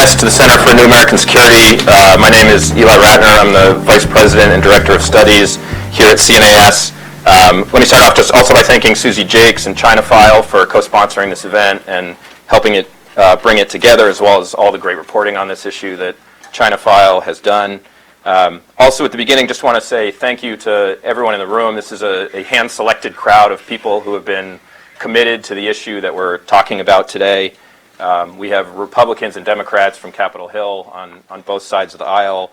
CNAS to the Center for New American Security. My name is Eli Ratner. I'm the Vice President and Director of Studies here at CNAS. Let me start off just also by thanking Susie Jakes and China File for co-sponsoring this event and helping it bring it together, as well as all the great reporting on this issue that China File has done. Also at the beginning, just want to say thank you to everyone in the room. This is a hand-selected crowd of people who have been committed to the issue that we're talking about today. We have Republicans and Democrats from Capitol Hill on both sides of the aisle.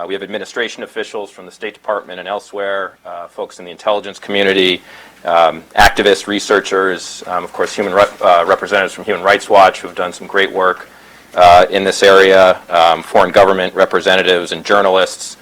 We have administration officials from the State Department and elsewhere, folks in the intelligence community, activists, researchers, of course, representatives from Human Rights Watch who have done some great work in this area, foreign government representatives and journalists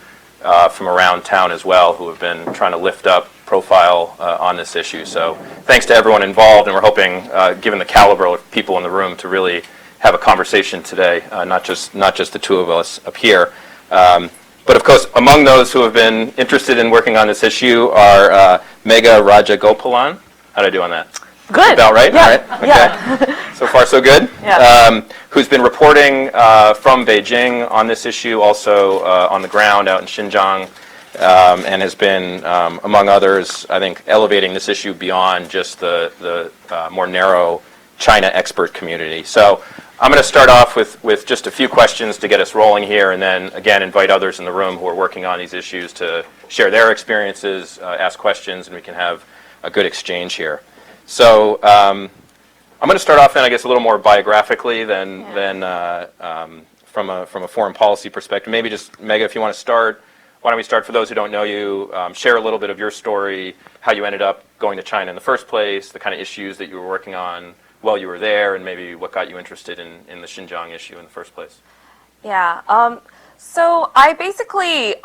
from around town as well who have been trying to lift up profile on this issue. So thanks to everyone involved, and we're hoping, given the caliber of people in the room, to really have a conversation today, not just the two of us up here. But of course, among those who have been interested in working on this issue are Megha Rajagopalan. How did I do on that? Good. About right? Yeah. All right. Okay. Yeah. So far, so good. Yeah. Who's been reporting from Beijing on this issue, also on the ground out in Xinjiang, and has been, among others, I think, elevating this issue beyond just the more narrow China expert community. So I'm going to start off with just a few questions to get us rolling here, and then, again, invite others in the room who are working on these issues to share their experiences, ask questions, and we can have a good exchange here. So I'm going to start off then, I guess, a little more biographically than from a foreign policy perspective. Maybe just, Megha, if you want to start, why don't we start, for those who don't know you, share a little bit of your story, how you ended up going to China in the first place, the kind of issues that you were working on while you were there, and maybe what got you interested in the Xinjiang issue in the first place. Yeah. So I basically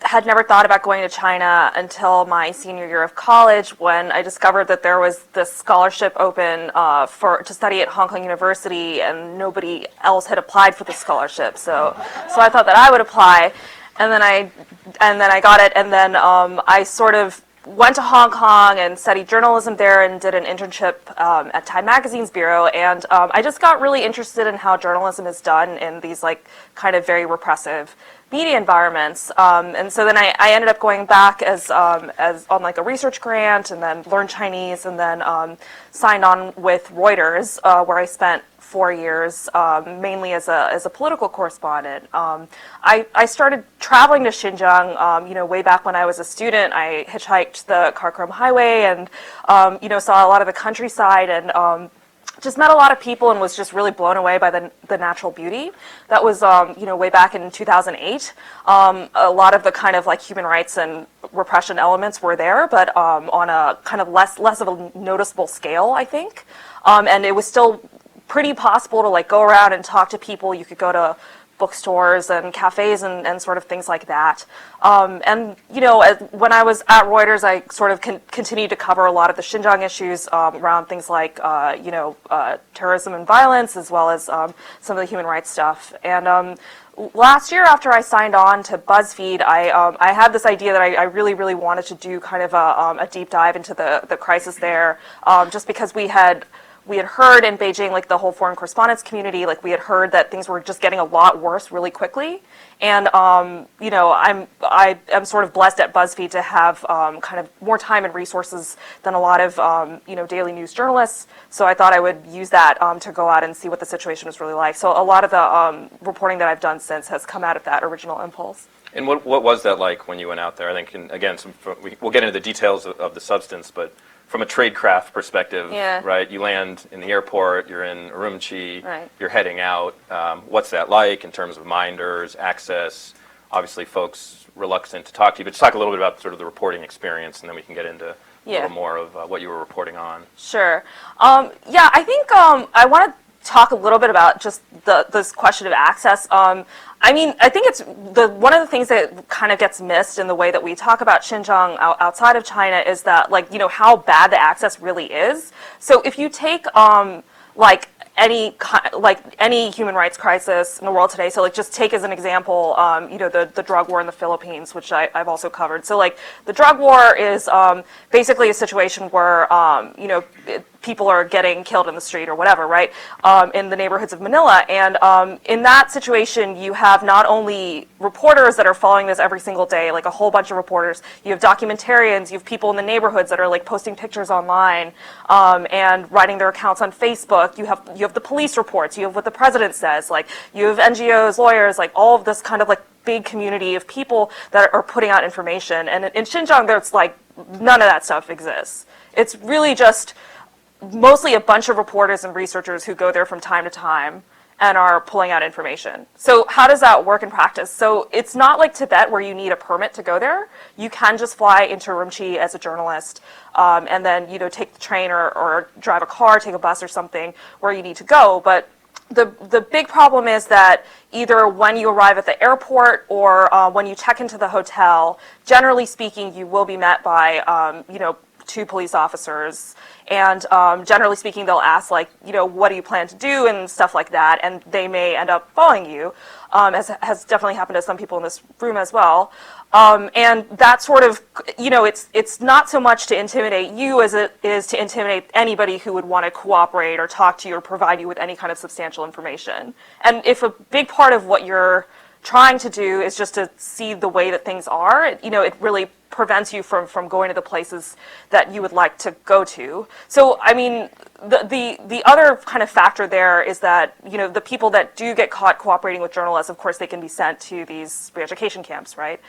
had never thought about going to China until my senior year of college, when I discovered that there was this scholarship open to study at Hong Kong University, and nobody else had applied for the scholarship. So I thought that I would apply, and then I got it, and then I sort of went to Hong Kong and studied journalism there and did an internship at Time Magazine's bureau, and I just got really interested in how journalism is done in these kind of very repressive media environments, and so then I ended up going back as on a research grant, and then learned Chinese, and then signed on with Reuters, where I spent 4 years, mainly as a political correspondent. I started traveling to Xinjiang, way back when I was a student. I hitchhiked the Karakoram Highway and, saw a lot of the countryside, and just met a lot of people and was just really blown away by the natural beauty. That was, way back in 2008. A lot of the kind of human rights and repression elements were there, but on a kind of less of a noticeable scale, I think. And it was still pretty possible to go around and talk to people. You could go to bookstores and cafes and sort of things like that. And when I was at Reuters, I sort of continued to cover a lot of the Xinjiang issues around things like terrorism and violence, as well as some of the human rights stuff. And last year, after I signed on to BuzzFeed, I had this idea that I really, really wanted to do kind of a deep dive into the crisis there, just because we had heard in Beijing, the whole foreign correspondence community, we had heard that things were just getting a lot worse really quickly. And, I am sort of blessed at BuzzFeed to have kind of more time and resources than a lot of, daily news journalists. So I thought I would use that to go out and see what the situation was really like. So a lot of the reporting that I've done since has come out of that original impulse. And what was that like when you went out there? I think, and again, we'll get into the details of the substance, but from a tradecraft perspective, right? You land in the airport, you're in Urumqi, right. You're heading out. What's that like in terms of minders, access? Obviously, folks reluctant to talk to you, but just talk a little bit about sort of the reporting experience, and then we can get into a little more of what you were reporting on. Sure. I think I want to talk a little bit about just this question of access. I think it's one of the things that kind of gets missed in the way that we talk about Xinjiang outside of China is that, how bad the access really is. So if you take any human rights crisis in the world today, so just take as an example, the drug war in the Philippines, which I've also covered. So the drug war is basically a situation where people are getting killed in the street or whatever, right, in the neighborhoods of Manila. And in that situation, you have not only reporters that are following this every single day, like a whole bunch of reporters, you have documentarians, you have people in the neighborhoods that are like posting pictures online and writing their accounts on Facebook. You have the police reports, you have what the president says, like you have NGOs, lawyers, like all of this kind of like big community of people that are putting out information. And in Xinjiang, there's like none of that stuff exists. It's really just mostly a bunch of reporters and researchers who go there from time to time and are pulling out information. So how does that work in practice? So it's not like Tibet where you need a permit to go there. You can just fly into Urumqi as a journalist and then take the train or drive a car, take a bus or something where you need to go. But the big problem is that either when you arrive at the airport or when you check into the hotel, generally speaking, you will be met by 2 police officers, and generally speaking, they'll ask like, what do you plan to do and stuff like that, and they may end up following you, as has definitely happened to some people in this room as well. And that sort of, it's not so much to intimidate you as it is to intimidate anybody who would want to cooperate or talk to you or provide you with any kind of substantial information. And if a big part of what you're trying to do is just to see the way that things are, it really prevents you from going to the places that you would like to go to. So, I mean, the other kind of factor there is that, the people that do get caught cooperating with journalists, of course, they can be sent to these re-education camps, right?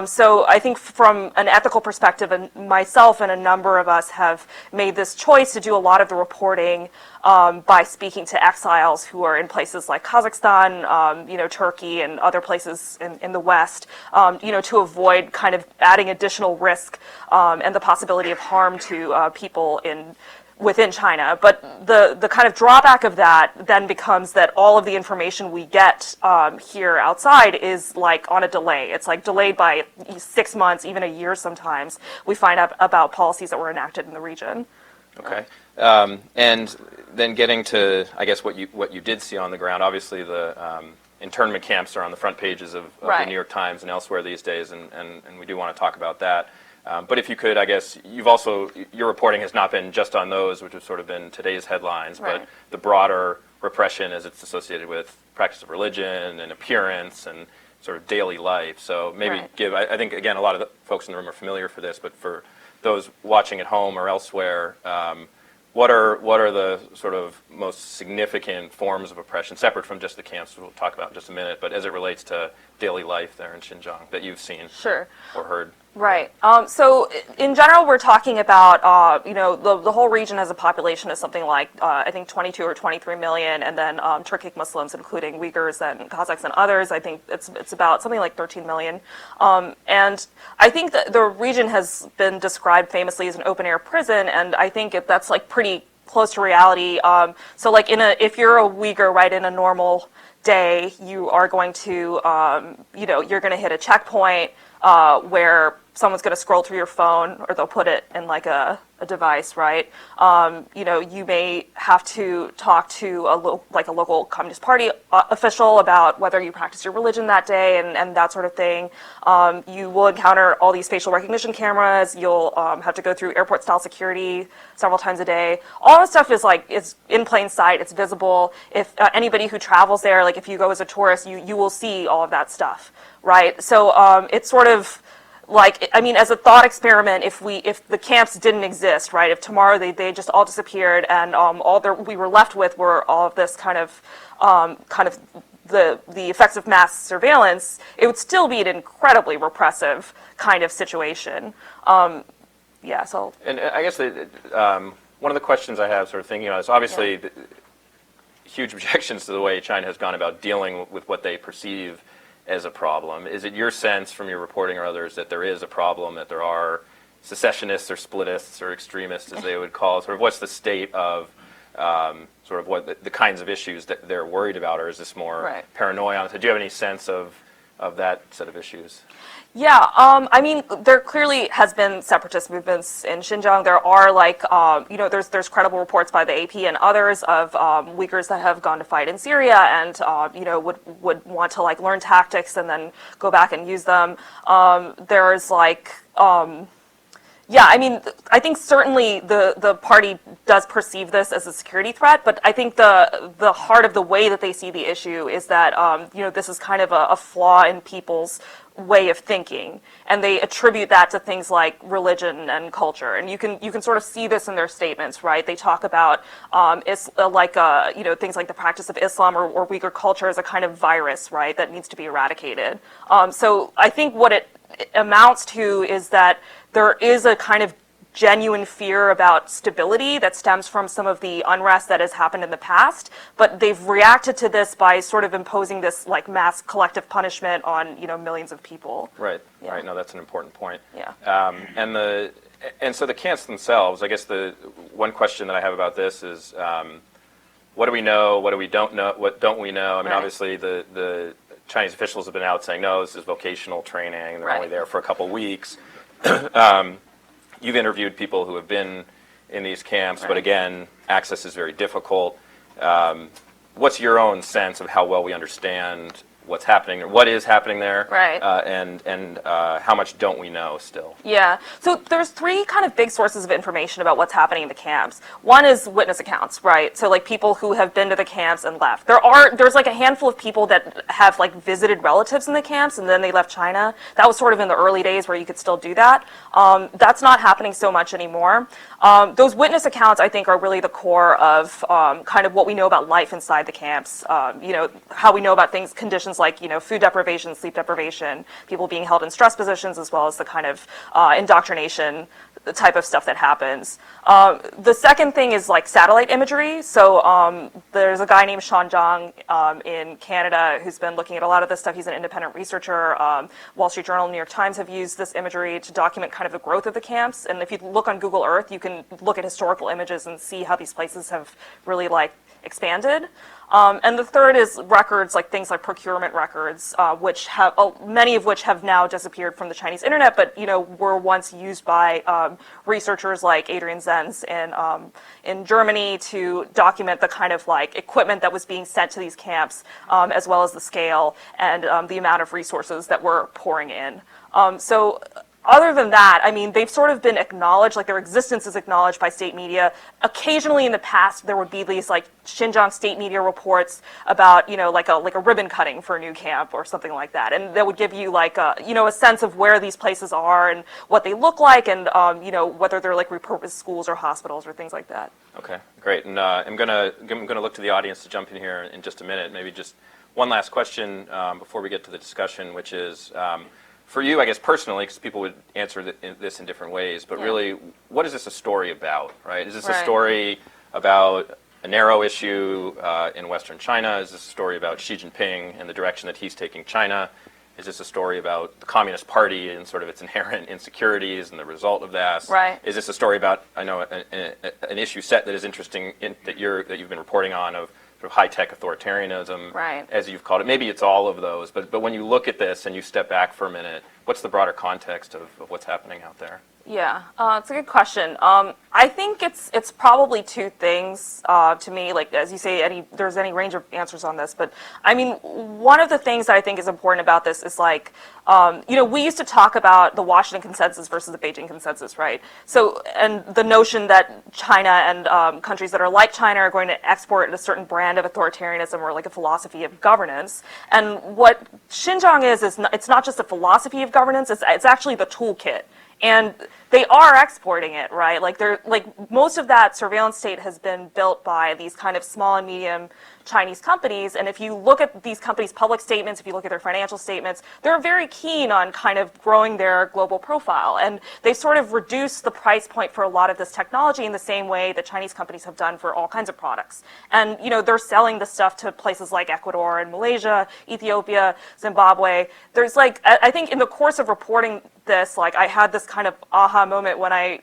So I think from an ethical perspective, and myself and a number of us have made this choice to do a lot of the reporting by speaking to exiles who are in places like Kazakhstan, Turkey, and other places in the West, to avoid kind of adding additional risk and the possibility of harm to people within China. But the kind of drawback of that then becomes that all of the information we get here outside is like on a delay. It's like delayed by 6 months, even a year sometimes. We find out about policies that were enacted in the region. Okay. And then getting to, I guess, what you did see on the ground. Obviously, the internment camps are on the front pages of the New York Times and elsewhere these days, and we do want to talk about that. But if you could, I guess, your reporting has not been just on those, which have sort of been today's headlines, but the broader repression as it's associated with practice of religion and appearance and sort of daily life. So maybe I think, again, a lot of the folks in the room are familiar for this, but for those watching at home or elsewhere, what are the sort of most significant forms of oppression, separate from just the camps we'll talk about in just a minute, but as it relates to daily life there in Xinjiang that you've seen or heard? Right. So in general, we're talking about, the whole region as a population is something like, I think 22 or 23 million, and then Turkic Muslims, including Uyghurs and Kazakhs and others, I think it's about something like 13 million. And I think that the region has been described famously as an open-air prison, and I think that's like pretty close to reality. So like if you're a Uyghur, right, in a normal day, you are going to, you're going to hit a checkpoint where someone's going to scroll through your phone, or they'll put it in like a device, right? You may have to talk to a local Communist Party official about whether you practice your religion that day and that sort of thing. You will encounter all these facial recognition cameras. You'll have to go through airport-style security several times a day. All that stuff is in plain sight. It's visible. If anybody who travels there, like if you go as a tourist, you will see all of that stuff, right? So it's sort of like, I mean, as a thought experiment, if the camps didn't exist, right? If tomorrow they just all disappeared and we were left with were all of this kind of the effects of mass surveillance, it would still be an incredibly repressive kind of situation. And I guess one of the questions I have, sort of thinking about, is obviously huge objections to the way China has gone about dealing with what they perceive as a problem. Is it your sense from your reporting or others that there is a problem, that there are secessionists or splitists or extremists, as they would call it? Sort of what's the state of sort of what the kinds of issues that they're worried about, or is this more paranoia? Do you have any sense of that set of issues? Yeah, I mean, there clearly has been separatist movements in Xinjiang. There are there's credible reports by the AP and others of Uyghurs that have gone to fight in Syria and would want to learn tactics and then go back and use them. There's Yeah, I mean, I think certainly the party does perceive this as a security threat, but I think the heart of the way that they see the issue is that this is kind of a flaw in people's way of thinking, and they attribute that to things like religion and culture, and you can sort of see this in their statements, right? They talk about things like the practice of Islam or Uyghur culture as a kind of virus, right, that needs to be eradicated. So I think what it amounts to is that there is a kind of genuine fear about stability that stems from some of the unrest that has happened in the past, but they've reacted to this by sort of imposing this like mass collective punishment on millions of people. Right. Yeah. Right. No, that's an important point. Yeah. And so the camps themselves, I guess the one question that I have about this is, what do we know? What do we don't know? What don't we know? I mean, Right. obviously the Chinese officials have been out saying, no, this is vocational training. They're Right. only there for a couple weeks. You've interviewed people who have been in these camps, but Right. again, access is very difficult. What's your own sense of how well we understand what's happening, or what is happening there? Right. And how much don't we know still? Yeah. So there's three kind of big sources of information about what's happening in the camps. One is witness accounts, right? So like people who have been to the camps and left. There's like a handful of people that have like visited relatives in the camps and then they left China. That was sort of in the early days where you could still do that. That's not happening so much anymore. Those witness accounts, I think, are really the core of kind of what we know about life inside the camps. How we know about conditions like food deprivation, sleep deprivation, people being held in stress positions, as well as the kind of indoctrination, the type of stuff that happens. The second thing is like satellite imagery. So there's a guy named Sean Zhang in Canada who's been looking at a lot of this stuff. He's an independent researcher. Wall Street Journal, New York Times have used this imagery to document kind of the growth of the camps. And if you look on Google Earth, you can look at historical images and see how these places have really like expanded. And the third is records, like things like procurement records, which have many of which have now disappeared from the Chinese internet, but were once used by researchers like Adrian Zenz in Germany to document the kind of like equipment that was being sent to these camps, as well as the scale and the amount of resources that were pouring in. So other than that, I mean, they've sort of been acknowledged, like their existence is acknowledged by state media. Occasionally in the past, there would be these like Xinjiang state media reports about, like a ribbon cutting for a new camp or something like that. And that would give you like a sense of where these places are and what they look like and, whether they're like repurposed schools or hospitals or things like that. Okay, great. And I'm gonna look to the audience to jump in here in just a minute. Maybe just one last question before we get to the discussion, which is, for you, I guess personally, because people would answer this in different ways, but really, what is this a story about, right? Is this a story about a narrow issue in Western China? Is this a story about Xi Jinping and the direction that he's taking China? Is this a story about the Communist Party and sort of its inherent insecurities and the result of that? Right. Is this a story about, I know, an issue set that is interesting that you've been reporting on of sort of high-tech authoritarianism, Right. as you've called it. Maybe it's all of those, but when you look at this and you step back for a minute, what's the broader context of what's happening out there? Yeah, it's a good question. I think it's probably two things to me. Like as you say, there's any range of answers on this, but I mean, one of the things that I think is important about this is like, we used to talk about the Washington consensus versus the Beijing consensus, right? So, and the notion that China and countries that are like China are going to export a certain brand of authoritarianism or like a philosophy of governance. And what Xinjiang is it's not just a philosophy of governance; it's actually the toolkit. And they are exporting it, right? Like most of that surveillance state has been built by these kind of small and medium Chinese companies. And if you look at these companies' public statements, if you look at their financial statements, they're very keen on kind of growing their global profile. And they've sort of reduced the price point for a lot of this technology in the same way that Chinese companies have done for all kinds of products. And, they're selling this stuff to places like Ecuador and Malaysia, Ethiopia, Zimbabwe. There's like, I think in the course of reporting this, like I had this kind of aha moment when I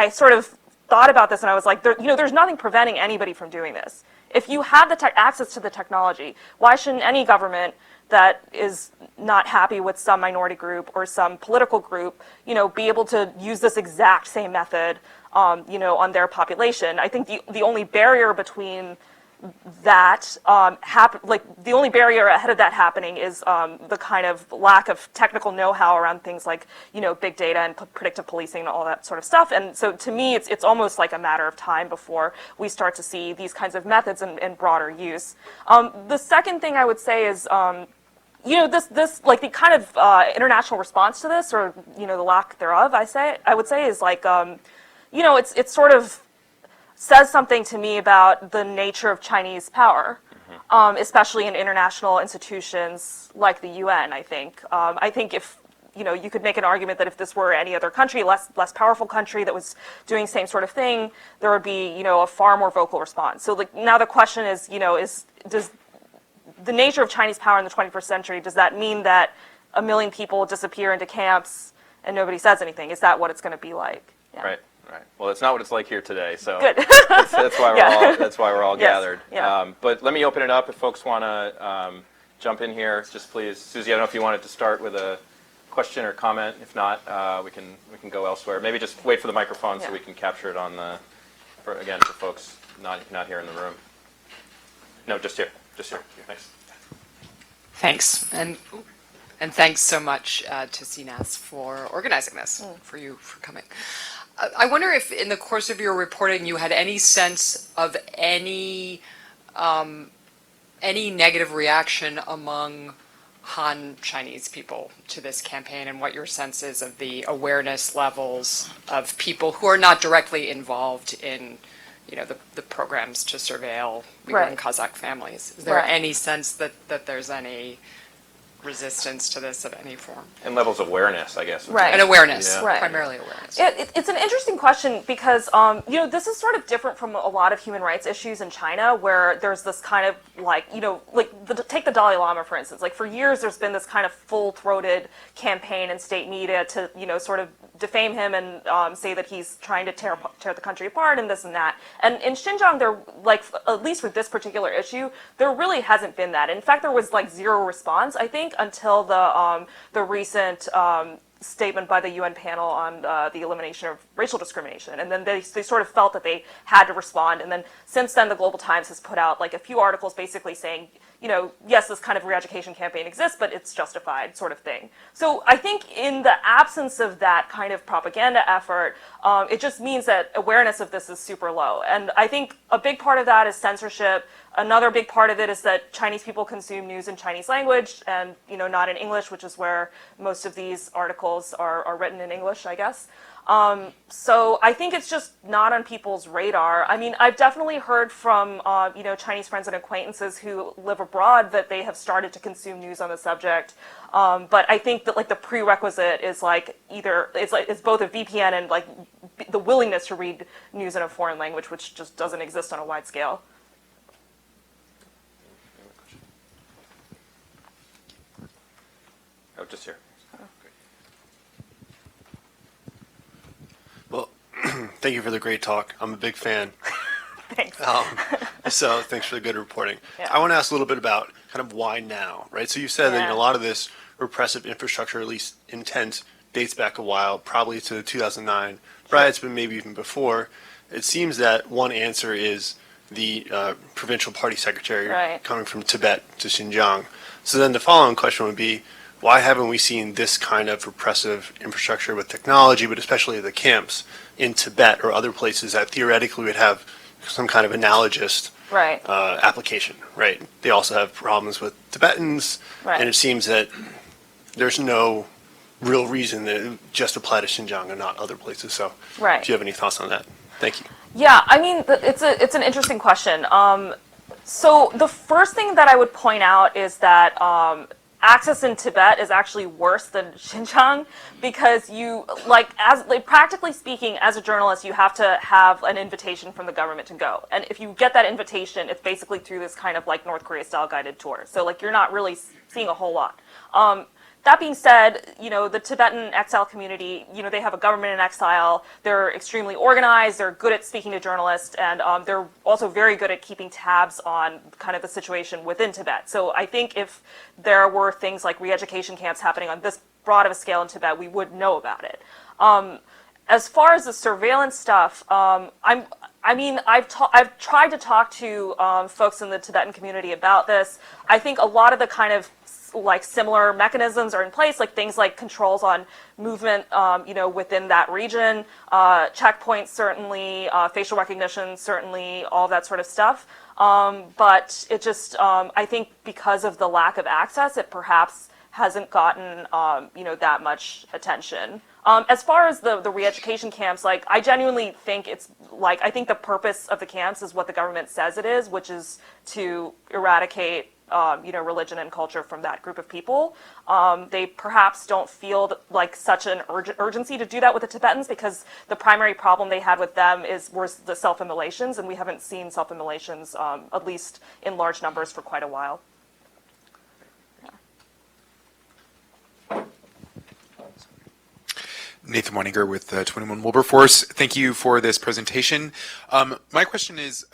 sort of thought about this and I was like, there's nothing preventing anybody from doing this. If you have the access to the technology, why shouldn't any government that is not happy with some minority group or some political group, be able to use this exact same method, on their population? I think the only barrier between that like the only barrier ahead of that happening is the kind of lack of technical know-how around things like big data and predictive policing and all that sort of stuff. And so to me, it's almost like a matter of time before we start to see these kinds of methods in broader use. The second thing I would say is this like the kind of international response to this, or the lack thereof, I would say is like it's sort of says something to me about the nature of Chinese power, especially in international institutions like the UN. I think if you could make an argument that if this were any other country, less powerful country that was doing same sort of thing, there would be a far more vocal response. So like now the question is does the nature of Chinese power in the 21st century, does that mean that 1 million people disappear into camps and nobody says anything? Is that what it's going to be like? Yeah. Right. Well, it's not what it's like here today, so good. that's why we're all Yes. gathered. Yeah. But let me open it up if folks want to jump in here. Just please, Susie, I don't know if you wanted to start with a question or comment. If not, we can go elsewhere. Maybe just wait for the microphone so we can capture it on the for folks not here in the room. No, just here. Thanks. Thanks, and thanks so much to CNAS for organizing this, for you for coming. I wonder if in the course of your reporting you had any sense of any negative reaction among Han Chinese people to this campaign, and what your sense is of the awareness levels of people who are not directly involved in the programs to surveil Uyghur and Kazakh families. Is there any sense that there's any resistance to this of any form? And levels of awareness, I guess. Right. And awareness, Yeah. primarily awareness. It's an interesting question because, this is sort of different from a lot of human rights issues in China, where there's this kind of take the Dalai Lama, for instance. Like for years, there's been this kind of full-throated campaign in state media to, sort of defame him and say that he's trying to tear the country apart and this and that. And in Xinjiang, there, at least with this particular issue, there really hasn't been that. In fact, there was zero response, I think, until the recent statement by the UN panel on the elimination of racial discrimination. And then they sort of felt that they had to respond. And then since then, the Global Times has put out a few articles basically saying, yes, this kind of re-education campaign exists, but it's justified, sort of thing. So I think in the absence of that kind of propaganda effort, it just means that awareness of this is super low. And I think a big part of that is censorship. Another big part of it is that Chinese people consume news in Chinese language and, not in English, which is where most of these articles are written in English, I guess. So I think it's just not on people's radar. I mean, I've definitely heard from, Chinese friends and acquaintances who live abroad that they have started to consume news on the subject. But I think that the prerequisite is either it's both a VPN and the willingness to read news in a foreign language, which just doesn't exist on a wide scale. Oh, just here. Well, thank you for the great talk. I'm a big fan. Thanks. So thanks for the good reporting. Yeah. I want to ask a little bit about kind of why now, right? So you said that a lot of this repressive infrastructure, at least intent, dates back a while, probably to 2009. Right, it's been maybe even before. It seems that one answer is the provincial party secretary coming from Tibet to Xinjiang. So then the following question would be, why haven't we seen this kind of repressive infrastructure with technology, but especially the camps in Tibet or other places that theoretically would have some kind of analogous application, right? They also have problems with Tibetans, and it seems that there's no real reason that it just apply to Xinjiang and not other places. So do you have any thoughts on that? Thank you. Yeah, I mean, it's an interesting question. So the first thing that I would point out is that access in Tibet is actually worse than Xinjiang because practically speaking, as a journalist, you have to have an invitation from the government to go. And if you get that invitation, it's basically through this kind of North Korea style guided tour. So you're not really seeing a whole lot. That being said, the Tibetan exile community, they have a government in exile. They're extremely organized. They're good at speaking to journalists, and they're also very good at keeping tabs on kind of the situation within Tibet. So I think if there were things like re-education camps happening on this broad of a scale in Tibet, we would know about it. As far as the surveillance stuff, I mean, I've tried to talk to folks in the Tibetan community about this. I think a lot of the kind of like similar mechanisms are in place, like things like controls on movement, within that region, checkpoints certainly, facial recognition certainly, all that sort of stuff. But it just, I think because of the lack of access, it perhaps hasn't gotten, that much attention. As far as the re-education camps, like, I genuinely think it's, like, I think the purpose of the camps is what the government says it is, which is to eradicate, religion and culture from that group of people. They perhaps don't feel like such an urgency to do that with the Tibetans, because the primary problem they had with them was the self-immolations, and we haven't seen self-immolations, at least in large numbers, for quite a while. Nathan Weininger with 21 Wilberforce. Thank you for this presentation. My question is,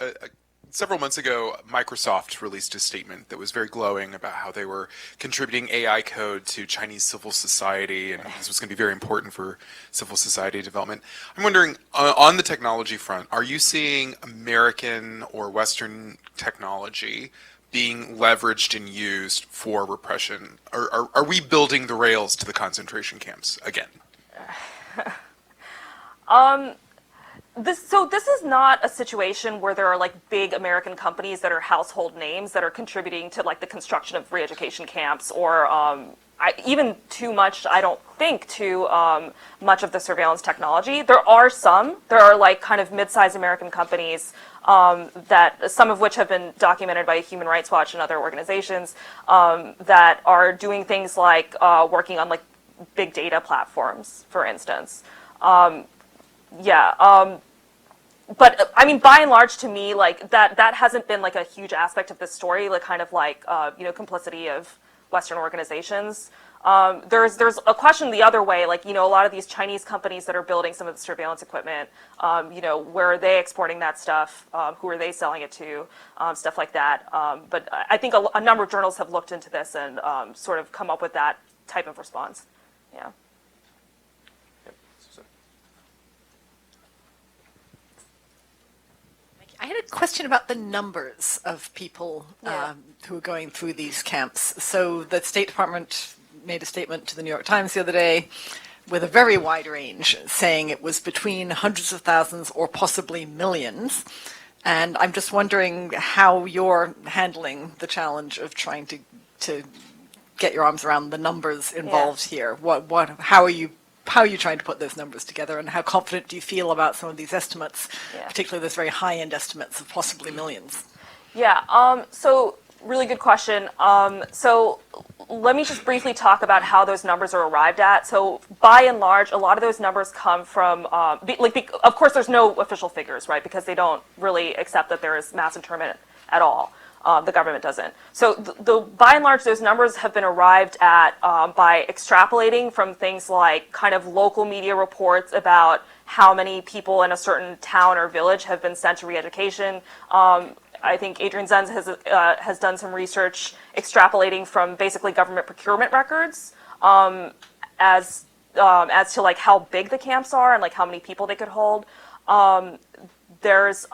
several months ago, Microsoft released a statement that was very glowing about how they were contributing AI code to Chinese civil society, and this was going to be very important for civil society development. I'm wondering, on the technology front, are you seeing American or Western technology being leveraged and used for repression? Are we building the rails to the concentration camps again? This is not a situation where there are like big American companies that are household names that are contributing to like the construction of re-education camps, or even too much, I don't think, to much of the surveillance technology. There are like kind of mid-sized American companies that some of which have been documented by Human Rights Watch and other organizations that are doing things like working on like big data platforms, for instance. But I mean, by and large, to me, like that hasn't been like a huge aspect of this story, like kind of like complicity of Western organizations. There's a question the other way, like, a lot of these Chinese companies that are building some of the surveillance equipment, where are they exporting that stuff? Who are they selling it to? Stuff like that. But I think a number of journals have looked into this and sort of come up with that type of response. Yeah. I had a question about the numbers of people who are going through these camps. So the State Department made a statement to the New York Times the other day with a very wide range, saying it was between hundreds of thousands or possibly millions. And I'm just wondering how you're handling the challenge of trying to get your arms around the numbers involved here. How are you trying to put those numbers together, and how confident do you feel about some of these estimates, particularly those very high-end estimates of possibly millions? Yeah, so really good question. So let me just briefly talk about how those numbers are arrived at. So by and large, a lot of those numbers come from, of course there's no official figures, right, because they don't really accept that there is mass internment at all. The government doesn't. So by and large, those numbers have been arrived at by extrapolating from things like kind of local media reports about how many people in a certain town or village have been sent to re-education. I think Adrian Zenz has done some research extrapolating from basically government procurement records as to like how big the camps are and like how many people they could hold. There's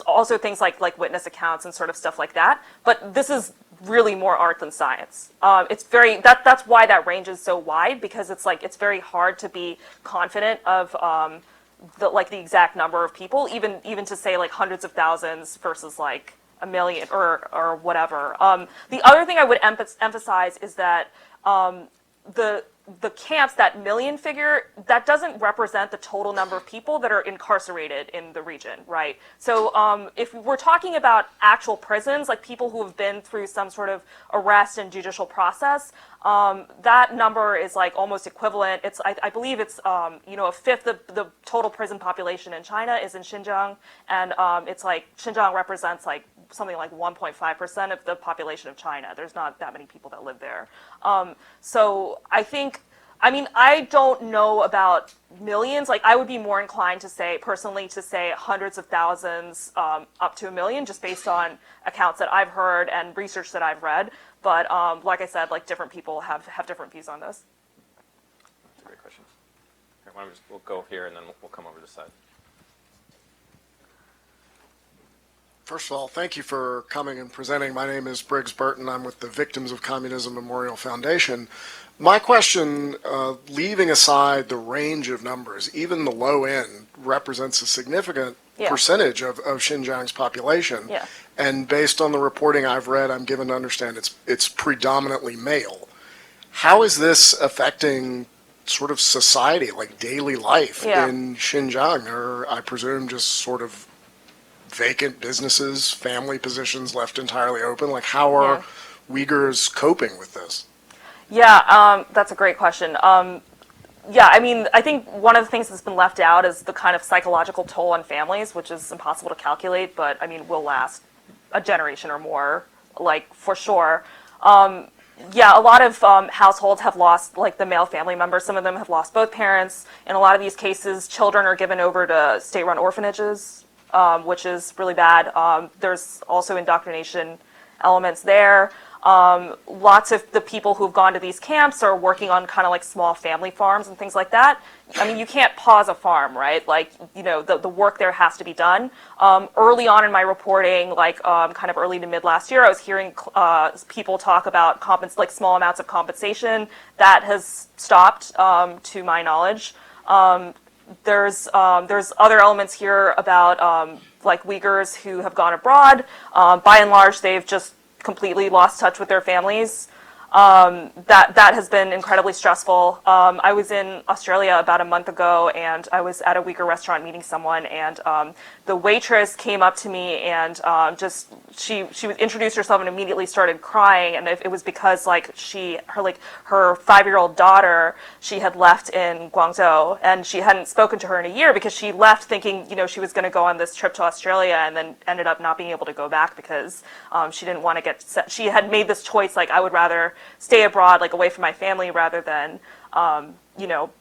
also things like witness accounts and sort of stuff like that. But this is really more art than science. That's why that range is so wide, because it's very hard to be confident of the exact number of people, even to say like hundreds of thousands versus like a million or whatever. The other thing I would emphasize is that the camps, that million figure, that doesn't represent the total number of people that are incarcerated in the region, right? So if we're talking about actual prisons, like people who have been through some sort of arrest and judicial process, that number is like almost equivalent. I believe it's a fifth of the total prison population in China is in Xinjiang, and it's like Xinjiang represents like something like 1.5% of the population of China. There's not that many people that live there. So I don't know about millions. Like, I would be more inclined to say hundreds of thousands up to a million, just based on accounts that I've heard and research that I've read. But like I said, like different people have different views on this. That's a great question. Here, we'll go here and then we'll come over to the side. First of all, thank you for coming and presenting. My name is Briggs Burton. I'm with the Victims of Communism Memorial Foundation. My question, leaving aside the range of numbers, even the low end represents a significant percentage of Xinjiang's population. Yeah. And based on the reporting I've read, I'm given to understand it's predominantly male. How is this affecting sort of society, like daily life in Xinjiang? Or I presume just sort of vacant businesses, family positions left entirely open? Like, how are Uyghurs coping with this? Yeah, that's a great question. Yeah, I mean, I think one of the things that's been left out is the kind of psychological toll on families, which is impossible to calculate, but I mean, will last a generation or more, like, for sure. Yeah, a lot of households have lost, like, the male family members. Some of them have lost both parents. In a lot of these cases, children are given over to state-run orphanages, which is really bad. There's also indoctrination elements there. Lots of the people who've gone to these camps are working on kind of like small family farms and things like that. I mean, you can't pause a farm, right? Like, you know, the work there has to be done. Early on in my reporting, like kind of early to mid last year, I was hearing people talk about like small amounts of compensation. That has stopped, to my knowledge. There's other elements here about like Uyghurs who have gone abroad. By and large, they've just completely lost touch with their families. That has been incredibly stressful. I was in Australia about a month ago, and I was at a Uyghur restaurant meeting someone, and the waitress came up to me and just she introduced herself and immediately started crying, and it was because like her 5-year-old daughter, she had left in Guangzhou, and she hadn't spoken to her in a year because she left thinking, you know, she was going to go on this trip to Australia, and then ended up not being able to go back because she didn't want to get set. She had made this choice, like, I would rather stay abroad, like away from my family, rather than you know,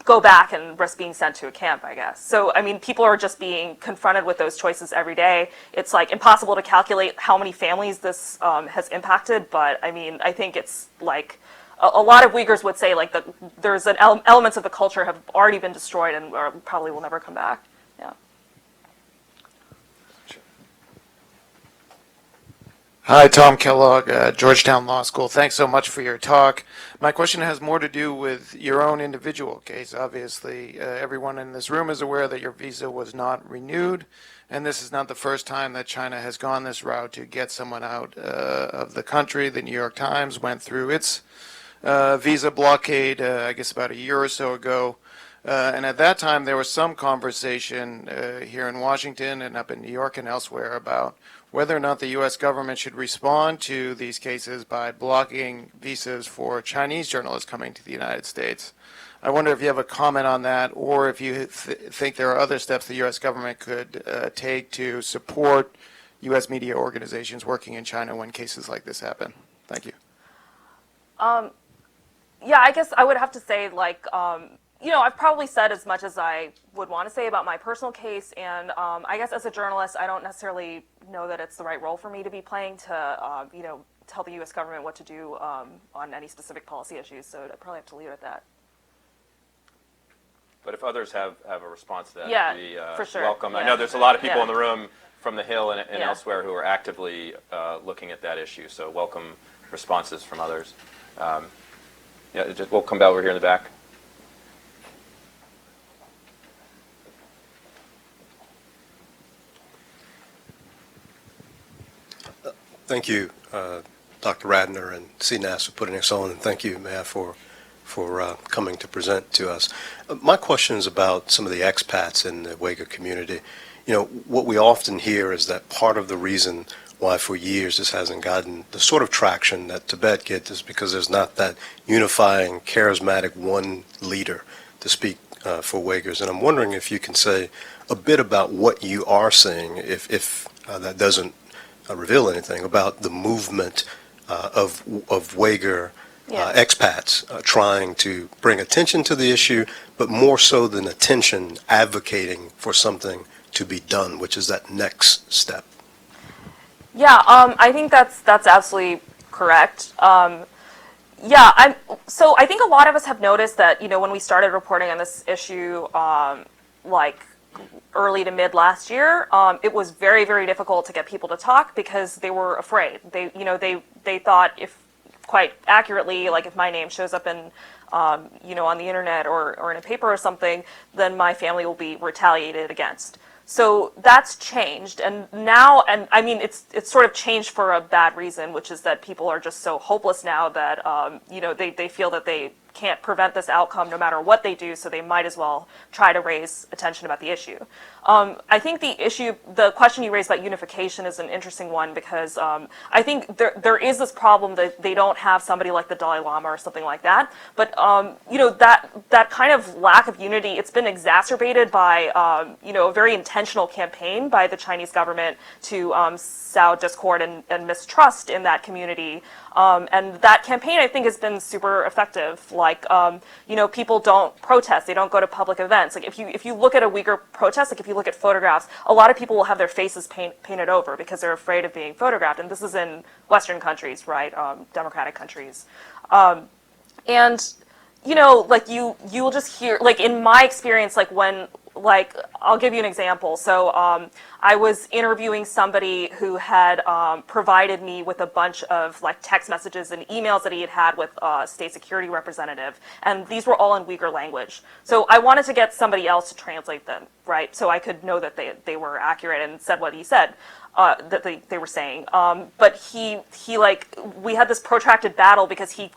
go back and risk being sent to a camp, I guess. So, I mean, people are just being confronted with those choices every day. It's like impossible to calculate how many families this has impacted, but I mean, I think it's like a lot of Uyghurs would say like that there's elements of the culture have already been destroyed and probably will never come back. Yeah. Hi, Tom Kellogg, Georgetown Law School. Thanks so much for your talk. My question has more to do with your own individual case. Obviously, everyone in this room is aware that your visa was not renewed, and this is not the first time that China has gone this route to get someone out of the country. The New York Times went through its visa blockade, I guess about a year or so ago. And at that time, there was some conversation here in Washington and up in New York and elsewhere about whether or not the U.S. government should respond to these cases by blocking visas for Chinese journalists coming to the United States. I wonder if you have a comment on that, or if you think there are other steps the U.S. government could take to support U.S. media organizations working in China when cases like this happen. Thank you. Yeah, I guess I would have to say, like, you know, I've probably said as much as I would want to say about my personal case, and I guess as a journalist, I don't necessarily know that it's the right role for me to be playing to, you know, tell the U.S. government what to do on any specific policy issues, so I'd probably have to leave it at that. But if others have a response to that, Yeah, be for sure. welcome. Yeah. I know there's a lot of people Yeah. in the room from the Hill and Yeah. elsewhere who are actively looking at that issue, so welcome responses from others. Yeah, we'll come back over here in the back. Thank you, Dr. Radner and CNAS for putting us on, and thank you, Megha, for coming to present to us. My question is about some of the expats in the Uyghur community. You know, what we often hear is that part of the reason why for years this hasn't gotten the sort of traction that Tibet gets is because there's not that unifying, charismatic one leader to speak for Uyghurs. And I'm wondering if you can say a bit about what you are seeing, if that doesn't reveal anything, about the movement of Uyghur expats trying to bring attention to the issue, but more so than attention, advocating for something to be done, which is that next step. Yeah, I think that's absolutely correct. Yeah, so I think a lot of us have noticed that, you know, when we started reporting on this issue, like, early to mid last year, it was very, very difficult to get people to talk because they were afraid. They thought, if quite accurately, like if my name shows up in on the internet or in a paper or something, then my family will be retaliated against. So that's changed, and now, and I mean, it's sort of changed for a bad reason, which is that people are just so hopeless now that they feel that they can't prevent this outcome no matter what they do, so they might as well try to raise attention about the issue. I think the question you raised about unification is an interesting one, because I think there is this problem that they don't have somebody like the Dalai Lama or something like that. But that kind of lack of unity, it's been exacerbated by a very intentional campaign by the Chinese government to sow discord and mistrust in that community. And that campaign, I think, has been super effective. Like, people don't protest; they don't go to public events. Like, if you look at a Uyghur protest, like if you look at photographs, a lot of people will have their faces painted over because they're afraid of being photographed. And this is in Western countries, right? Democratic countries. And like you'll just hear, like in my experience, like I'll give you an example. So I was interviewing somebody who had provided me with a bunch of like text messages and emails that he had had with a state security representative, and these were all in Uyghur language. So I wanted to get somebody else to translate them, right? So I could know that they were accurate and said what he said. That they were saying, but he we had this protracted battle because he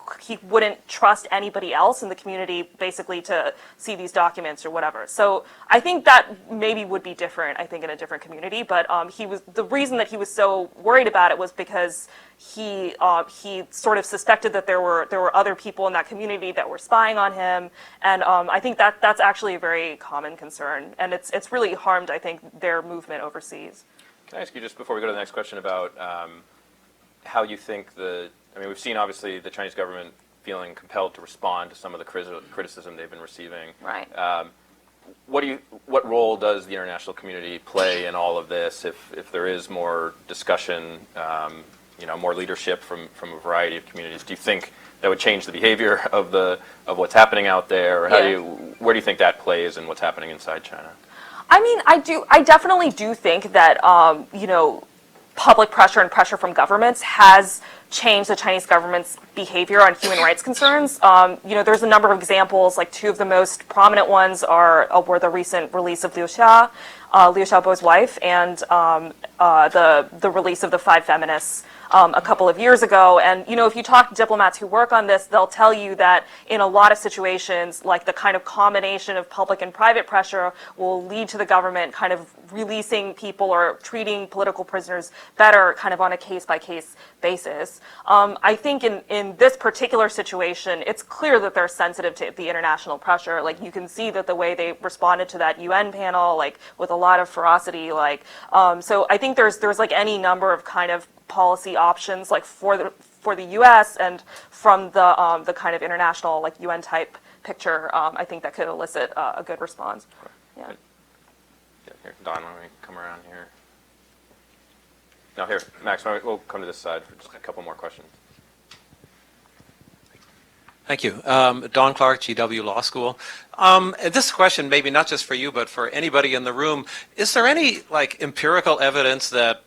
wouldn't trust anybody else in the community basically to see these documents or whatever. So I think that maybe would be different, I think, in a different community. But the reason that he was so worried about it was because he sort of suspected that there were other people in that community that were spying on him, and I think that's actually a very common concern, and it's really harmed, I think, their movement overseas. Can I ask you, just before we go to the next question, about how you think we've seen obviously the Chinese government feeling compelled to respond to some of the criticism they've been receiving. Right. What role does the international community play in all of this? If there is more discussion, more leadership from a variety of communities, do you think that would change the behavior of what's happening out there, or where do you think that plays in what's happening inside China? I mean, I definitely do think that, public pressure and pressure from governments has changed the Chinese government's behavior on human rights concerns. There's a number of examples, like two of the most prominent ones were the recent release of Liu Xiaobo's wife, and the release of the 5 feminists a couple of years ago. And, if you talk to diplomats who work on this, they'll tell you that in a lot of situations, like the kind of combination of public and private pressure will lead to the government kind of releasing people or treating political prisoners better, kind of on a case-by-case basis. I think in this particular situation, it's clear that they're sensitive to the international pressure. Like, you can see that the way they responded to that UN panel, like, with a lot of ferocity, so I think there's like any number of kind of policy options, like for the U.S. and from the kind of international, like, UN type picture. I think that could elicit a good response. Yeah. Here, Don, why don't we come around here? No, here, Max, we'll come to this side for just a couple more questions. Thank you. Don Clark, GW Law School. This question, maybe not just for you, but for anybody in the room, is there any empirical evidence that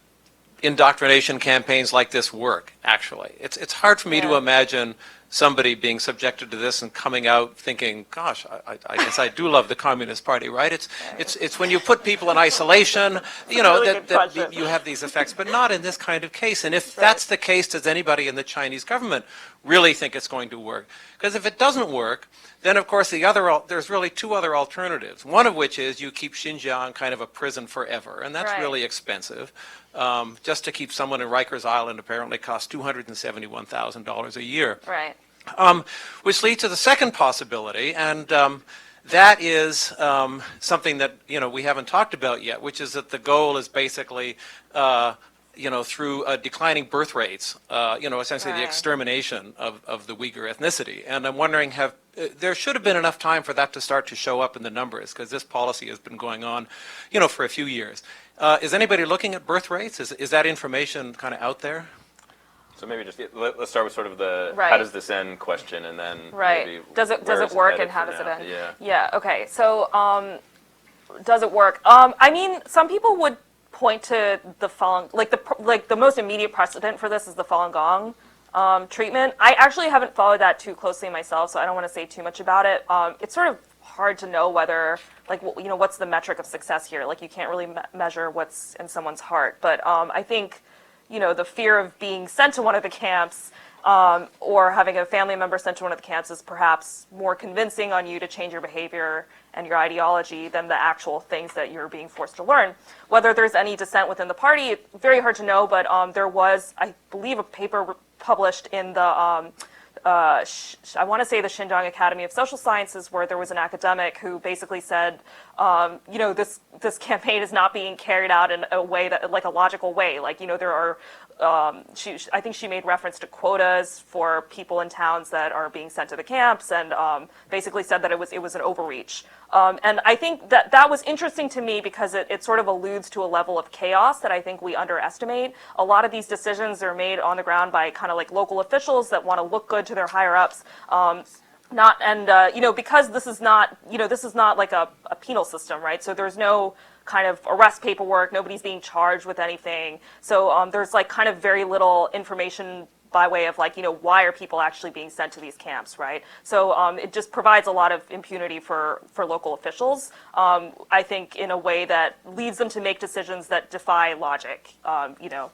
indoctrination campaigns like this work, actually? It's hard for me to imagine somebody being subjected to this and coming out thinking, gosh, I guess I do love the Communist Party, right? It's when you put people in isolation, that you have these effects, but not in this kind of case. And if that's the case, does anybody in the Chinese government really think it's going to work? Because if it doesn't work, then of course there's really 2 other alternatives. One of which is you keep Xinjiang kind of a prison forever, and that's really expensive. Just to keep someone in Rikers Island apparently costs $271,000 a year. Right. Which leads to the second possibility, and that is something that we haven't talked about yet, which is that the goal is basically through declining birth rates, essentially the extermination of the Uyghur ethnicity. And I'm wondering, there should have been enough time for that to start to show up in the numbers, because this policy has been going on, for a few years. Is anybody looking at birth rates? Is that information kind of out there? So maybe just let's start with sort of the how does this end question, and then maybe does it work and how does it end? Yeah. Okay. So Does it work? I mean, some people would point to the Falun, like the most immediate precedent for this is the Falun Gong treatment. I actually haven't followed that too closely myself, so I don't want to say too much about it. It's sort of hard to know whether, like, you know, what's the metric of success here? Like, you can't really measure what's in someone's heart. But I think, you know, the fear of being sent to one of the camps or having a family member sent to one of the camps is perhaps more convincing on you to change your behavior and your ideology than the actual things that you're being forced to learn. Whether there's any dissent within the party, it's very hard to know, but there was, I believe, a paper published in the I want to say the Xinjiang Academy of Social Sciences, where there was an academic who basically said, you know, this campaign is not being carried out in a way that, like, a logical way. Like, you know, there are, I think she made reference to quotas for people in towns that are being sent to the camps, and basically said that it was an overreach. And I think that was interesting to me because it sort of alludes to a level of chaos that I think we underestimate. A lot of these decisions are made on the ground by kind of like local officials that want to look good to their higher ups. You know, because this is not, you know, this is not like a penal system, right? So there's no kind of arrest paperwork, nobody's being charged with anything. So there's like kind of very little information by way of, like, you know, why are people actually being sent to these camps, right? So it just provides a lot of impunity for local officials, I think, in a way that leads them to make decisions that defy logic, you know.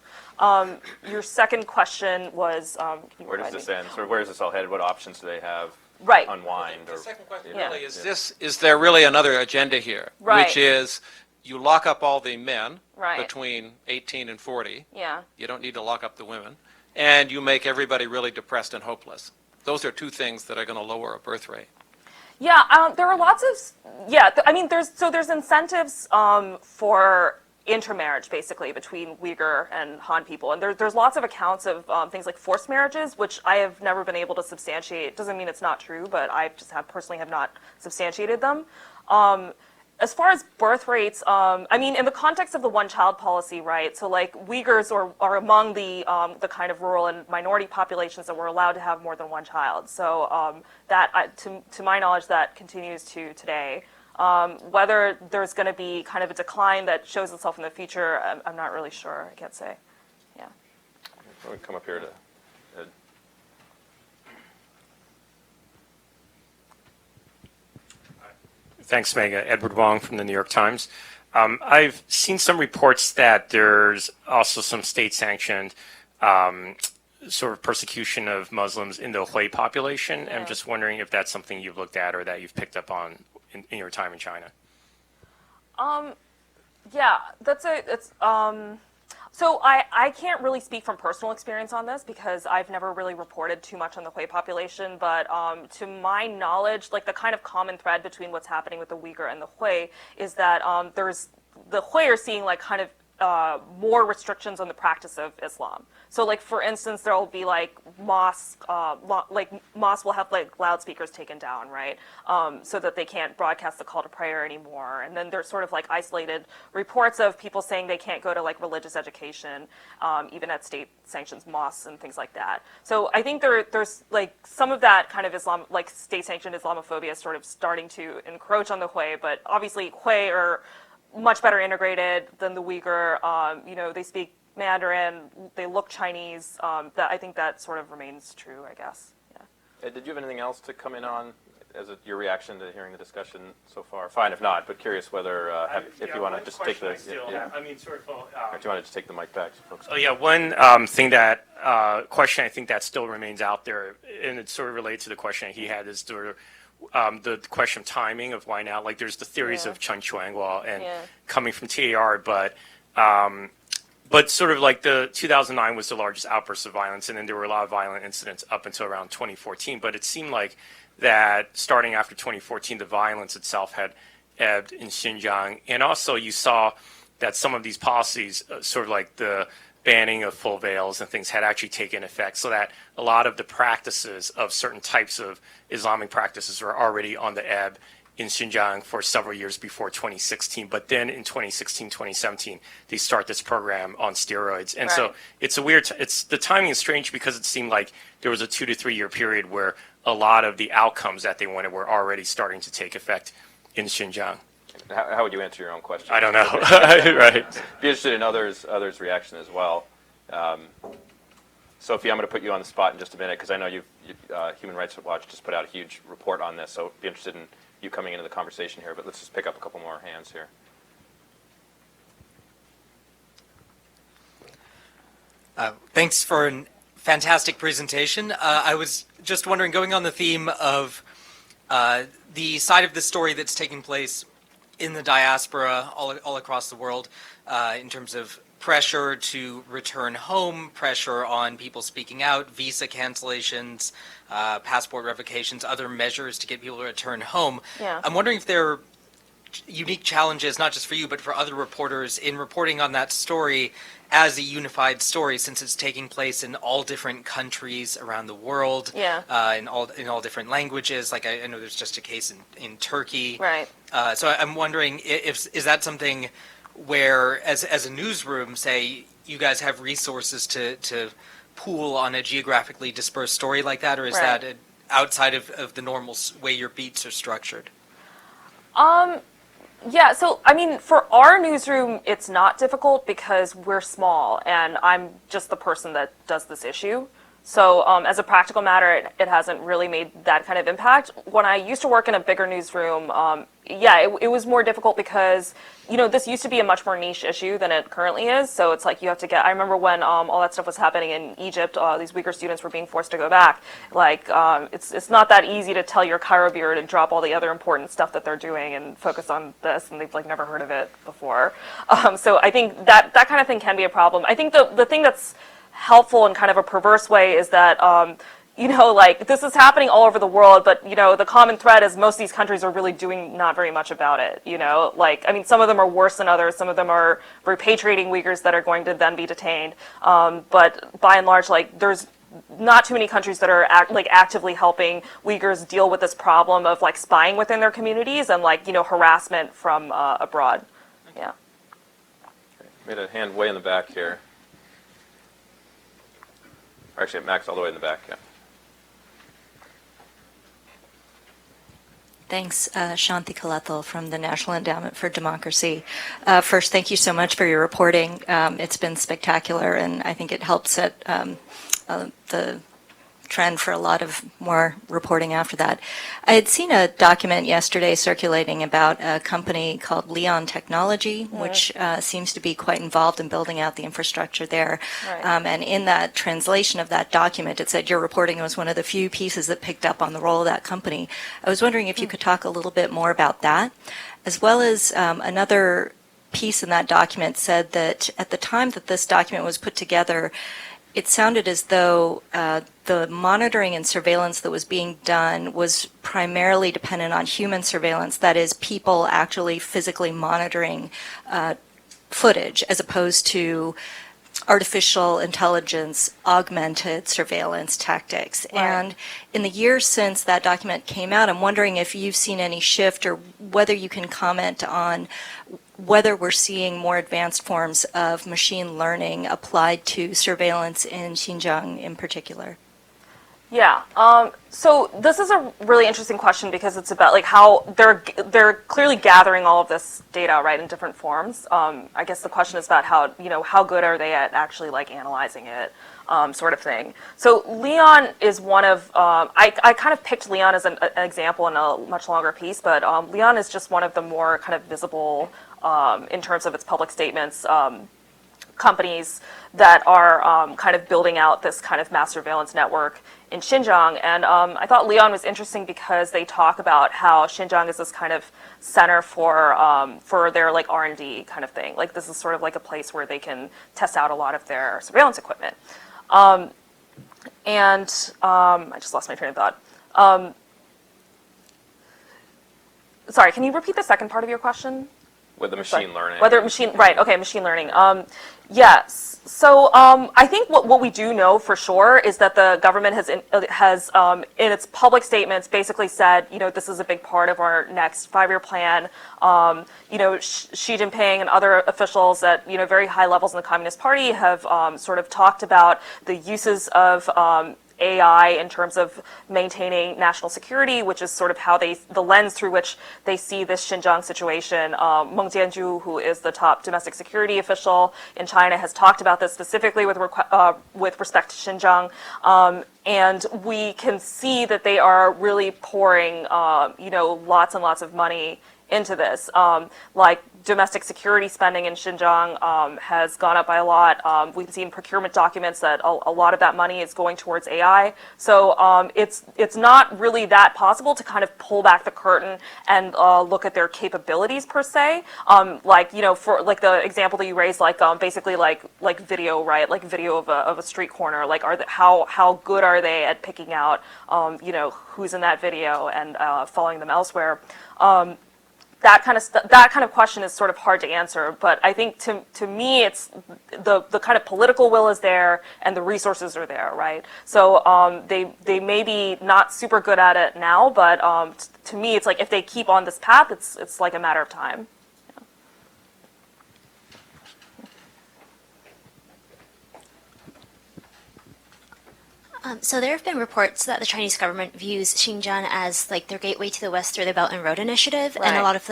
Your second question was, where does this end? Sort of where is this all headed? What options do they have? Right. Unwind? The Or, second question Yeah. really is there really another agenda here? Right. Which is, you lock up all the men Right. between 18 and 40. Yeah. You don't need to lock up the women. And you make everybody really depressed and hopeless. Those are two things that are going to lower a birth rate. Yeah, there are lots of, I mean, there's incentives for intermarriage, basically, between Uyghur and Han people. And there's lots of accounts of things like forced marriages, which I have never been able to substantiate. Doesn't mean it's not true, but I just personally have not substantiated them. As far as birth rates, I mean, in the context of the one-child policy, right? So, like, Uyghurs are among the kind of rural and minority populations that were allowed to have more than one child. So to my knowledge, that continues to today. Whether there's going to be kind of a decline that shows itself in the future, I'm not really sure. I can't say. Yeah. we come up here to Ed. Thanks, Megha. Edward Wong from the New York Times. I've seen some reports that there's also some state-sanctioned sort of persecution of Muslims in the Hui population. Yeah. I'm just wondering if that's something you've looked at or that you've picked up on in your time in China. Yeah, so I can't really speak from personal experience on this because I've never really reported too much on the Hui population, but to my knowledge, like the kind of common thread between what's happening with the Uyghur and the Hui is that the Hui are seeing like kind of more restrictions on the practice of Islam. So, like, for instance, there will be like mosques will have like loudspeakers taken down, right? So that they can't broadcast the call to prayer anymore. And then there's sort of like isolated reports of people saying they can't go to like religious education, even at state-sanctioned mosques and things like that. So I think there's like some of that kind of like state-sanctioned Islamophobia is sort of starting to encroach on the Hui, but obviously Hui are much better integrated than the Uyghur. You know, they speak Mandarin, they look Chinese. I think that sort of remains true, I guess. Yeah. Ed, did you have anything else to come in on as your reaction to hearing the discussion so far? Fine, if not, but curious whether if you want to just take the. I mean, sort of. Or do you want to just take the mic back, so folks? Oh yeah, one thing that question I think that still remains out there, and it sort of relates to the question he had, is the question of timing of why now. Like, there's the theories of Chen Chuanghua and coming from TAR, but sort of like the 2009 was the largest outburst of violence, and then there were a lot of violent incidents up until around 2014. But it seemed like that starting after 2014, the violence itself had ebbed in Xinjiang, and also you saw that some of these policies, sort of like the banning of full veils and things, had actually taken effect, so that a lot of the practices of certain types of Islamic practices were already on the ebb in Xinjiang for several years before 2016. But then in 2016, 2017, they start this program on steroids. And so it's the timing is strange because it seemed like there was a 2 to 3 year period where a lot of the outcomes that they wanted were already starting to take effect in Xinjiang. How would you answer your own question? I don't know. Right. Be interested in others' reaction as well. Sophie, I'm going to put you on the spot in just a minute because I know Human Rights Watch just put out a huge report on this, so be interested in you coming into the conversation here. But let's just pick up a couple more hands here. Thanks for a fantastic presentation. I was just wondering, going on the theme of the side of the story that's taking place in the diaspora all across the world, in terms of pressure to return home, pressure on people speaking out, visa cancellations, passport revocations, other measures to get people to return home. Yeah. I'm wondering if there are unique challenges, not just for you, but for other reporters in reporting on that story as a unified story, since it's taking place in all different countries around the world, in all different languages. Like I know there's just a case in Turkey. Right. So I'm wondering if is that something where, as a newsroom, say, you guys have resources to pool on a geographically dispersed story like that, or is Right. that outside of the normal way your beats are structured? Yeah, so I mean, for our newsroom, it's not difficult because we're small and I'm just the person that does this issue. So as a practical matter, it hasn't really made that kind of impact. When I used to work in a bigger newsroom, it was more difficult because, this used to be a much more niche issue than it currently is. So it's like you have to I remember when all that stuff was happening in Egypt, these Uyghur students were being forced to go back. Like, it's not that easy to tell your Cairo bureau to drop all the other important stuff that they're doing and focus on this, and they've never heard of it before. So I think that kind of thing can be a problem. I think the thing that's helpful in kind of a perverse way is that this is happening all over the world, but the common thread is most of these countries are really doing not very much about it. Some of them are worse than others. Some of them are repatriating Uyghurs that are going to then be detained. But by and large, there's not too many countries that are actively helping Uyghurs deal with this problem of spying within their communities and harassment from abroad. Yeah. We had a hand way in the back here. Or actually, Max all the way in the back, yeah. Thanks, Shanti Kalathal from the National Endowment for Democracy. First, thank you so much for your reporting. It's been spectacular, and I think it helps set the trend for a lot of more reporting after that. I had seen a document yesterday circulating about a company called Leon Technology, which seems to be quite involved in building out the infrastructure there. Right. And in that translation of that document, it said your reporting was one of the few pieces that picked up on the role of that company. I was wondering if you could talk a little bit more about that, as well as another piece in that document said that at the time that this document was put together, it sounded as though the monitoring and surveillance that was being done was primarily dependent on human surveillance, that is, people actually physically monitoring footage, as opposed to artificial intelligence augmented surveillance tactics. Right. And in the years since that document came out, I'm wondering if you've seen any shift, or whether you can comment on whether we're seeing more advanced forms of machine learning applied to surveillance in Xinjiang in particular. Yeah. So this is a really interesting question because it's about how they're clearly gathering all of this data, right, in different forms. I guess the question is about how good are they at actually analyzing it, sort of thing. So Leon is one of I kind of picked Leon as an example in a much longer piece, but Leon is just one of the more kind of visible in terms of its public statements. Companies that are kind of building out this kind of mass surveillance network in Xinjiang. And I thought Leon was interesting because they talk about how Xinjiang is this kind of center for their R&D kind of thing. This is sort of a place where they can test out a lot of their surveillance equipment. I just lost my train of thought. Sorry, can you repeat the second part of your question? With the machine learning. Machine learning. Yes. So I think what we do know for sure is that the government has in its public statements basically said, this is a big part of our next 5-year plan. Xi Jinping and other officials at very high levels in the Communist Party have sort of talked about the uses of AI in terms of maintaining national security, which is sort of how the lens through which they see this Xinjiang situation. Meng Jianju, who is the top domestic security official in China, has talked about this specifically with respect to Xinjiang. And we can see that they are really pouring, lots and lots of money into this. Like domestic security spending in Xinjiang has gone up by a lot. We've seen procurement documents that a lot of that money is going towards AI. So it's not really that possible to kind of pull back the curtain and look at their capabilities per se. For like the example that you raised, basically like video, right? Like video of a street corner. Like how good are they at picking out who's in that video and following them elsewhere? That kind of question is sort of hard to answer, but I think to me it's the kind of political will is there and the resources are there, right? So they may be not super good at it now, but to me it's like if they keep on this path, it's like a matter of time. So there have been reports that the Chinese government views Xinjiang as like their gateway to the West through the Belt and Road Initiative, right. and a lot of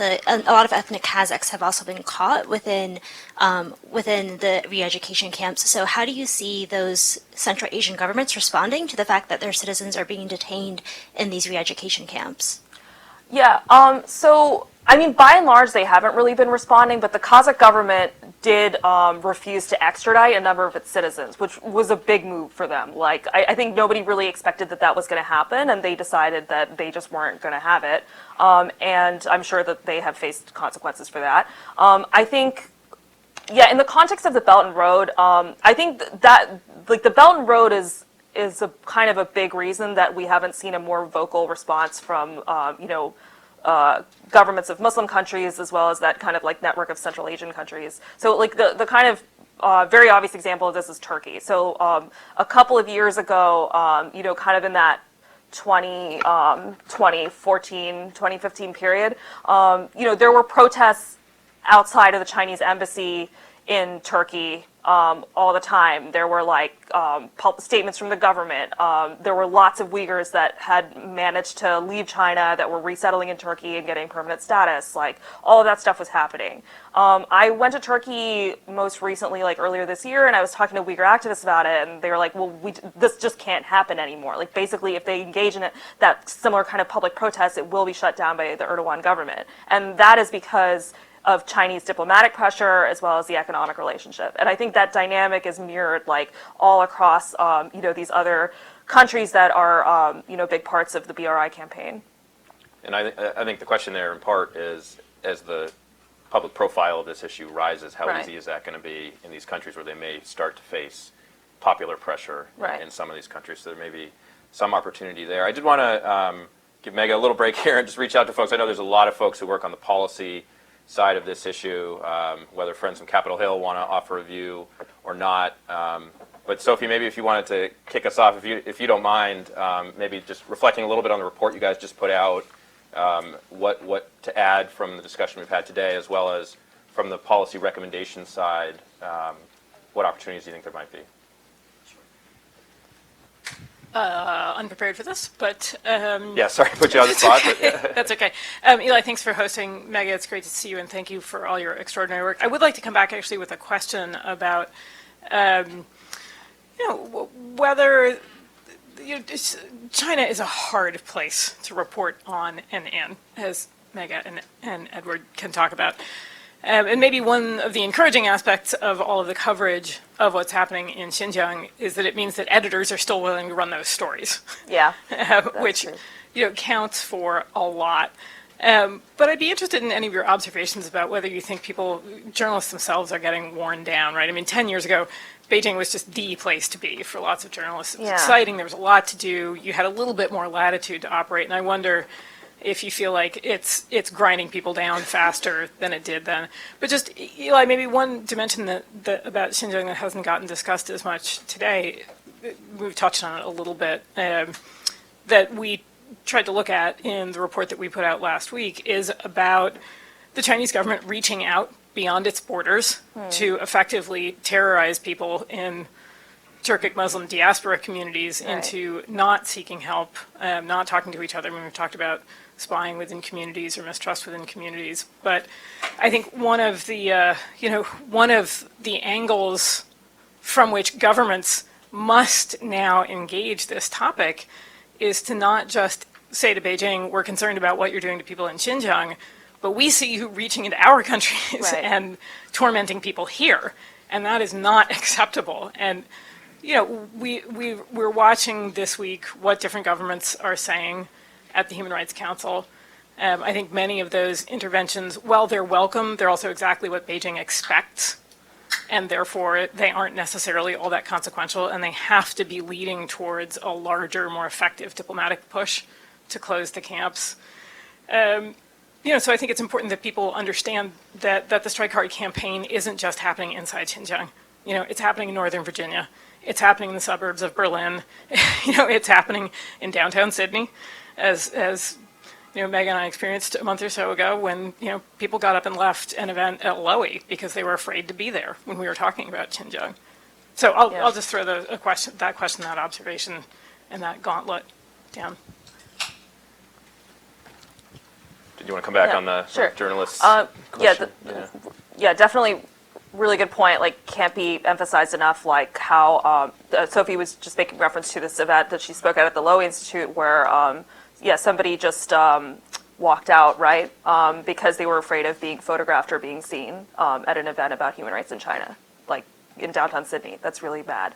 ethnic Kazakhs have also been caught within the re-education camps. So how do you see those Central Asian governments responding to the fact that their citizens are being detained in these re-education camps? Yeah. So I mean, by and large, they haven't really been responding, but the Kazakh government did refuse to extradite a number of its citizens, which was a big move for them. Like, I think nobody really expected that was going to happen, and they decided that they just weren't going to have it. And I'm sure that they have faced consequences for that. I think, yeah, in the context of the Belt and Road, I think that like the Belt and Road is a kind of a big reason that we haven't seen a more vocal response from, governments of Muslim countries, as well as that kind of like network of Central Asian countries. So like the kind of very obvious example of this is Turkey. So a couple of years ago, kind of in that 2014, 2015 period, there were protests outside of the Chinese embassy in Turkey all the time. There were like statements from the government. There were lots of Uyghurs that had managed to leave China that were resettling in Turkey and getting permanent status. Like all of that stuff was happening. I went to Turkey most recently, like earlier this year, and I was talking to Uyghur activists about it, and they were like, well, this just can't happen anymore. Like basically, if they engage in that similar kind of public protest, it will be shut down by the Erdogan government. And that is because of Chinese diplomatic pressure as well as the economic relationship. And I think that dynamic is mirrored like all across, these other countries that are, big parts of the BRI campaign. And I think the question there in part is, as the public profile of this issue rises, how easy is that going to be in these countries where they may start to face popular pressure in some of these countries? So there may be some opportunity there. I did want to give Megha a little break here and just reach out to folks. I know there's a lot of folks who work on the policy side of this issue, whether friends from Capitol Hill want to offer a view or not. But Sophie, maybe if you wanted to kick us off, if you don't mind, maybe just reflecting a little bit on the report you guys just put out, what to add from the discussion we've had today, as well as from the policy recommendation side, what opportunities do you think there might be? Unprepared for this, but yeah, sorry to put you on the spot. But that's okay. Eli, thanks for hosting. Megha, it's great to see you, and thank you for all your extraordinary work. I would like to come back actually with a question about, whether China is a hard place to report on and in, as Megha and Edward can talk about. And maybe one of the encouraging aspects of all of the coverage of what's happening in Xinjiang is that it means that editors are still willing to run those stories. Yeah, which counts for a lot. But I'd be interested in any of your observations about whether you think journalists themselves are getting worn down, right? I mean, 10 years ago, Beijing was just the place to be for lots of journalists. It was exciting, there was a lot to do, you had a little bit more latitude to operate, and I wonder if you feel like it's grinding people down faster than it did then. But just, Eli, maybe one dimension that about Xinjiang that hasn't gotten discussed as much today, we've touched on it a little bit, that we tried to look at in the report that we put out last week, is about the Chinese government reaching out beyond its borders to effectively terrorize people in Turkic Muslim diaspora communities into not seeking help, not talking to each other. I mean, we've talked about spying within communities or mistrust within communities. But I think one of the angles from which governments must now engage this topic is to not just say to Beijing, we're concerned about what you're doing to people in Xinjiang, but we see you reaching into our countries and tormenting people here, and that is not acceptable. And we're watching this week what different governments are saying at the Human Rights Council. I think many of those interventions, while they're welcome, they're also exactly what Beijing expects, and therefore they aren't necessarily all that consequential, and they have to be leading towards a larger, more effective diplomatic push to close the camps. So I think it's important that people understand that the Strike Hard campaign isn't just happening inside Xinjiang. It's happening in Northern Virginia. It's happening in the suburbs of Berlin. It's happening in downtown Sydney, as Megha and I experienced a month or so ago when people got up and left an event at Lowy because they were afraid to be there when we were talking about Xinjiang. So I'll just throw that question, that observation, and that gauntlet down. Did you want to come back on the journalists? Yeah, definitely. Really good point. Like, can't be emphasized enough. Like how Sophie was just making reference to this event that she spoke at the Lowy Institute, where somebody just walked out, right, because they were afraid of being photographed or being seen at an event about human rights in China, like in downtown Sydney. That's really bad.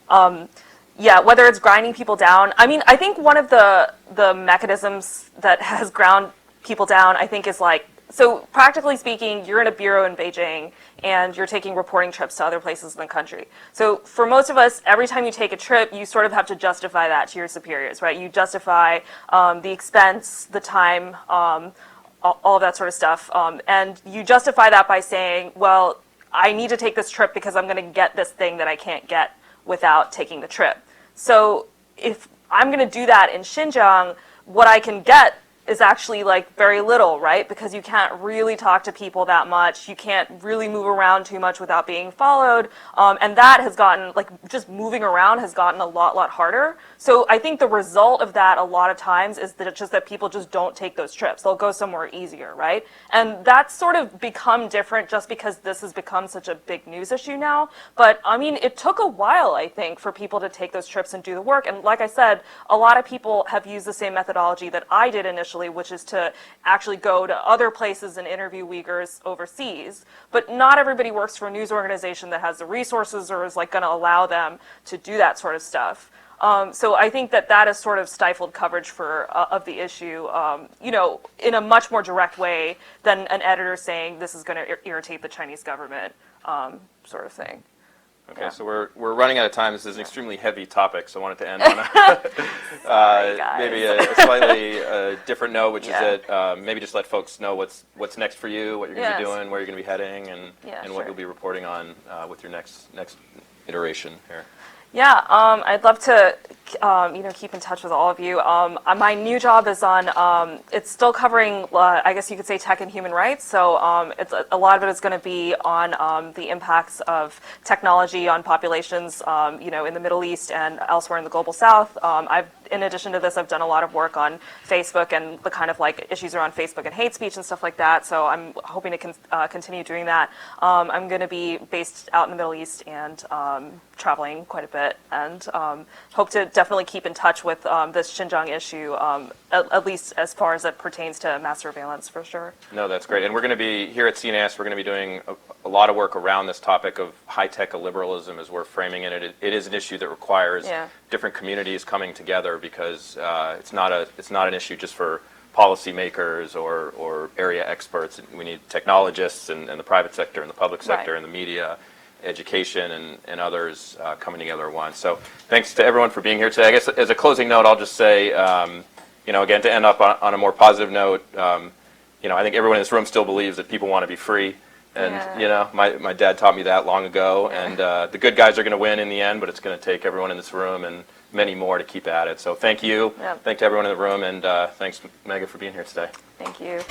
Whether it's grinding people down. I mean, I think one of the mechanisms that has ground people down, I think, is like, so practically speaking, you're in a bureau in Beijing and you're taking reporting trips to other places in the country. So for most of us, every time you take a trip, you sort of have to justify that to your superiors, right? You justify the expense, the time, all of that sort of stuff. And you justify that by saying, well, I need to take this trip because I'm going to get this thing that I can't get without taking the trip. So if I'm going to do that in Xinjiang, what I can get is actually like very little, right? Because you can't really talk to people that much. You can't really move around too much without being followed. And that has gotten, like, just moving around has gotten a lot harder. So I think the result of that a lot of times is that it's just that people just don't take those trips. They'll go somewhere easier, right? And that's sort of become different just because this has become such a big news issue now. But I mean, it took a while, I think, for people to take those trips and do the work. And like I said, a lot of people have used the same methodology that I did initially, which is to actually go to other places and interview Uyghurs overseas. But not everybody works for a news organization that has the resources or is like going to allow them to do that sort of stuff. So I think that has sort of stifled coverage of the issue, in a much more direct way than an editor saying this is going to irritate the Chinese government, sort of thing. Okay, so we're running out of time. This is an extremely heavy topic, so I wanted to end on maybe a slightly different note, which is that maybe just let folks know what's next for you, what you're going to be doing, where you're going to be heading, and what you'll be reporting on with your next iteration here. Yeah, I'd love to, keep in touch with all of you. My new job is on, it's still covering, I guess you could say, tech and human rights. So it's a lot of it is going to be on the impacts of technology on populations, in the Middle East and elsewhere in the global South. In addition to this, I've done a lot of work on Facebook and the kind of like issues around Facebook and hate speech and stuff like that. So I'm hoping to continue doing that. I'm going to be based out in the Middle East and traveling quite a bit, and hope to definitely keep in touch with this Xinjiang issue, at least as far as it pertains to mass surveillance, for sure. No, that's great. And we're going to be, here at CNAS, we're going to be doing a lot of work around this topic of high-tech illiberalism as we're framing it. It is an issue that requires different communities coming together, because it's not an issue just for policymakers or area experts. We need technologists and the private sector and the public sector and the media, education, and others coming together at once. So thanks to everyone for being here today. I guess as a closing note, I'll just say, again, to end up on a more positive note, I think everyone in this room still believes that people want to be free. And, my dad taught me that long ago. And the good guys are going to win in the end, but it's going to take everyone in this room and many more to keep at it. So thank you. Thank to everyone in the room. And thanks, Megha, for being here today. Thank you.